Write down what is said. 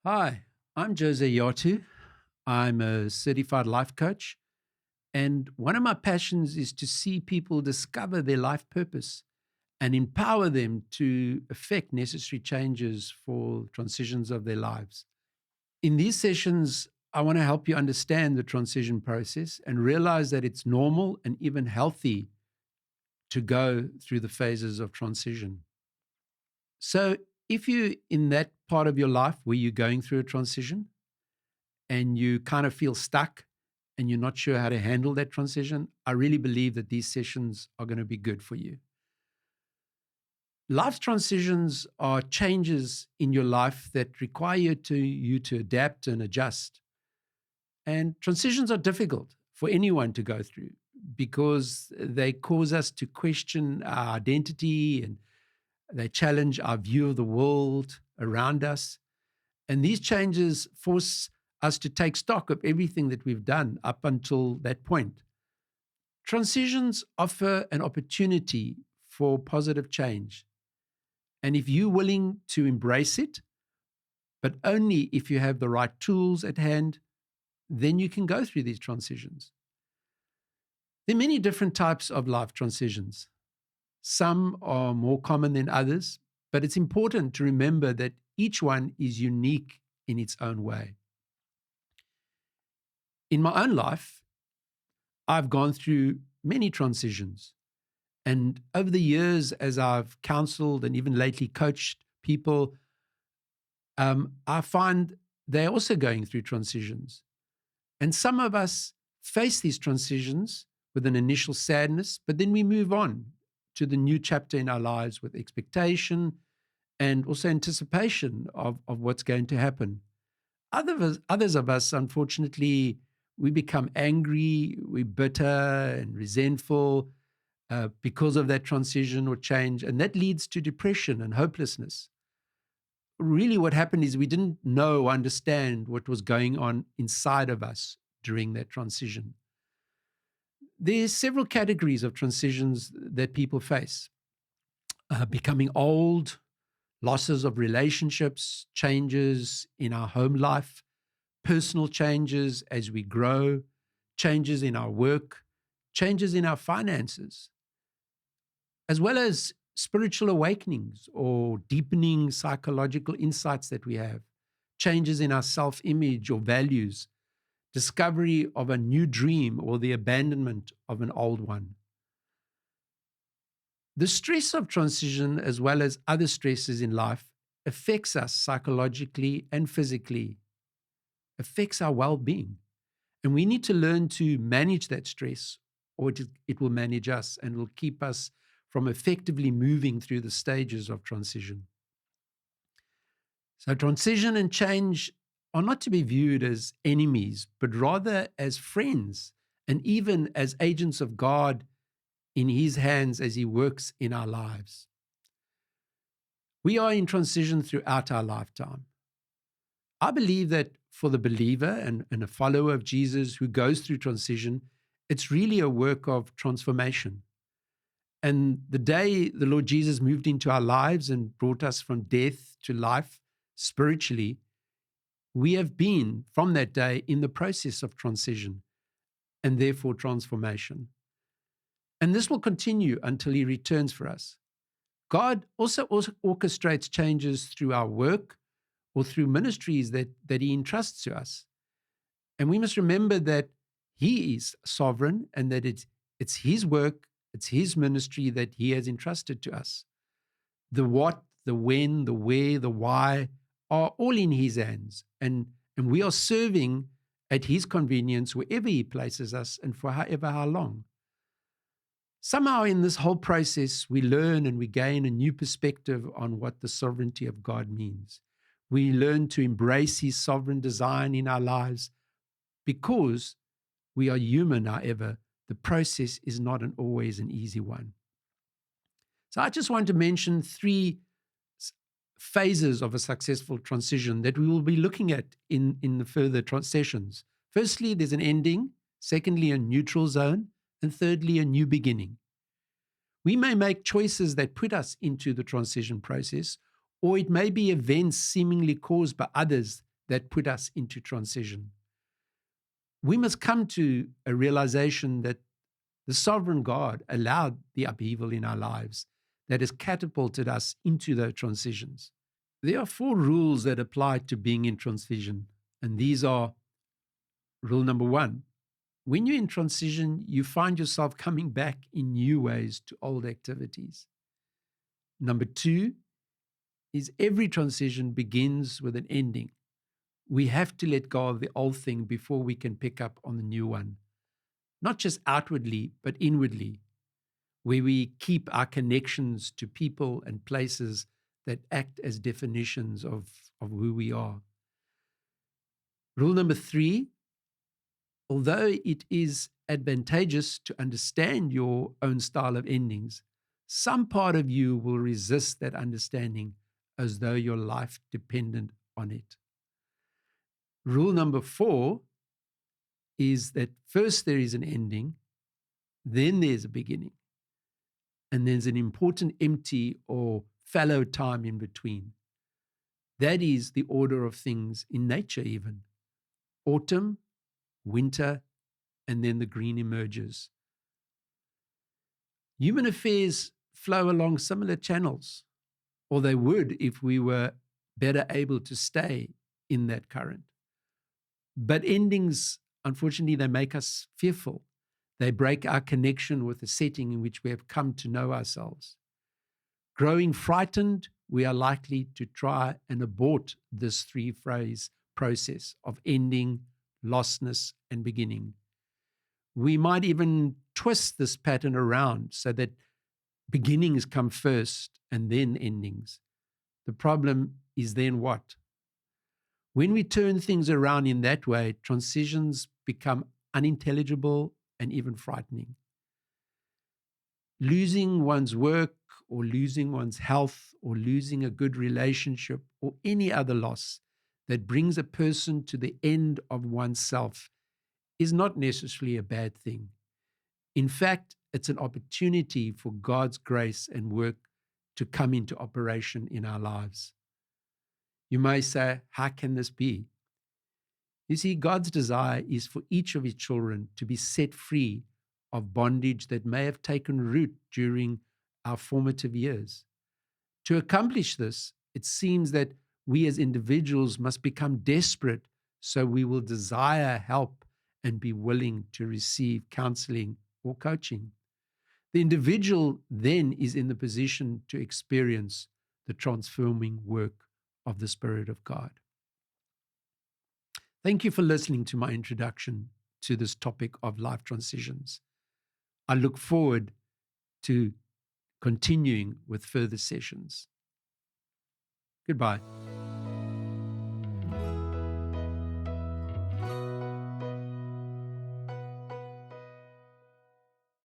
Hi, I'm Jose Yotu. I'm a certified life coach. And one of my passions is to see people discover their life purpose and empower them to effect necessary changes for transitions of their lives. In these sessions, I want to help you understand the transition process and realize that it's normal and even healthy to go through the phases of transition. So, if you're in that part of your life where you're going through a transition, and you kind of feel stuck and you're not sure how to handle that transition, I really believe that these sessions are going to be good for you. Life transitions are changes in your life that require you to adapt and adjust. And transitions are difficult for anyone to go through because they cause us to question our identity and they challenge our view of the world around us. And these changes force us to take stock of everything that we've done up until that point. Transitions offer an opportunity for positive change. And if you're willing to embrace it, but only if you have the right tools at hand, then you can go through these transitions. There are many different types of life transitions. Some are more common than others, but it's important to remember that each one is unique in its own way. In my own life, I've gone through many transitions. And over the years, as I've counseled and even lately coached people, I find they're also going through transitions. And some of us face these transitions with an initial sadness, but then we move on to the new chapter in our lives with expectation and also anticipation of what's going to happen. Others of us, unfortunately, we become angry, we're bitter and resentful because of that transition or change, and that leads to depression and hopelessness. Really, what happened is we didn't know, understand what was going on inside of us during that transition. There's several categories of transitions that people face. Becoming old, losses of relationships, changes in our home life, personal changes as we grow, changes in our work, changes in our finances, as well as spiritual awakenings or deepening psychological insights that we have, changes in our self image or values, discovery of a new dream or the abandonment of an old one. The stress of transition, as well as other stresses in life, affects us psychologically and physically, affects our well being. And we need to learn to manage that stress, or it will manage us and will keep us from effectively moving through the stages of transition. So, transition and change are not to be viewed as enemies, but rather as friends and even as agents of God in His hands as He works in our lives. We are in transition throughout our lifetime. I believe that for the believer and a follower of Jesus who goes through transition, it's really a work of transformation. And the day the Lord Jesus moved into our lives and brought us from death to life spiritually, we have been from that day in the process of transition and therefore transformation. And this will continue until He returns for us. God also orchestrates changes through our work or through ministries that He entrusts to us. And we must remember that He is sovereign and that it's His work, it's His ministry that He has entrusted to us. The what, the when, the where, the why are all in His hands. And we are serving at His convenience wherever He places us and for how long. Somehow in this whole process, we learn and we gain a new perspective on what the sovereignty of God means. We learn to embrace His sovereign design in our lives because we are human, however, the process is not always an easy one. So I just want to mention three phases of a successful transition that we will be looking at in the further sessions. Firstly, there's an ending. Secondly, a neutral zone. And thirdly, a new beginning. We may make choices that put us into the transition process, or it may be events seemingly caused by others that put us into transition. We must come to a realization that the sovereign God allowed the upheaval in our lives that has catapulted us into those transitions. There are 4 rules that apply to being in transition, and these are: rule number 1, when you're in transition, you find yourself coming back in new ways to old activities. Number 2 is every transition begins with an ending. We have to let go of the old thing before we can pick up on the new one, not just outwardly, but inwardly, where we keep our connections to people and places that act as definitions of who we are. Rule number 3, although it is advantageous to understand your own style of endings, some part of you will resist that understanding as though your life depended on it. Rule number 4 is that first there is an ending, then there's a beginning, and there's an important empty or fallow time in between. That is the order of things in nature even. Autumn, winter, and then the green emerges. Human affairs flow along similar channels, or they would if we were better able to stay in that current. But endings, unfortunately, they make us fearful. They break our connection with the setting in which we have come to know ourselves. Growing frightened, we are likely to try and abort this 3-phase process of ending, lostness, and beginning. We might even twist this pattern around so that beginnings come first and then endings. The problem is then what? When we turn things around in that way, transitions become unintelligible and even frightening. Losing one's work or losing one's health or losing a good relationship or any other loss that brings a person to the end of oneself is not necessarily a bad thing. In fact, it's an opportunity for God's grace and work to come into operation in our lives. You may say, how can this be? You see, God's desire is for each of his children to be set free of bondage that may have taken root during our formative years. To accomplish this, it seems that we as individuals must become desperate so we will desire help and be willing to receive counseling or coaching. The individual then is in the position to experience the transforming work of the Spirit of God. Thank you for listening to my introduction to this topic of life transitions. I look forward to continuing with further sessions. Goodbye.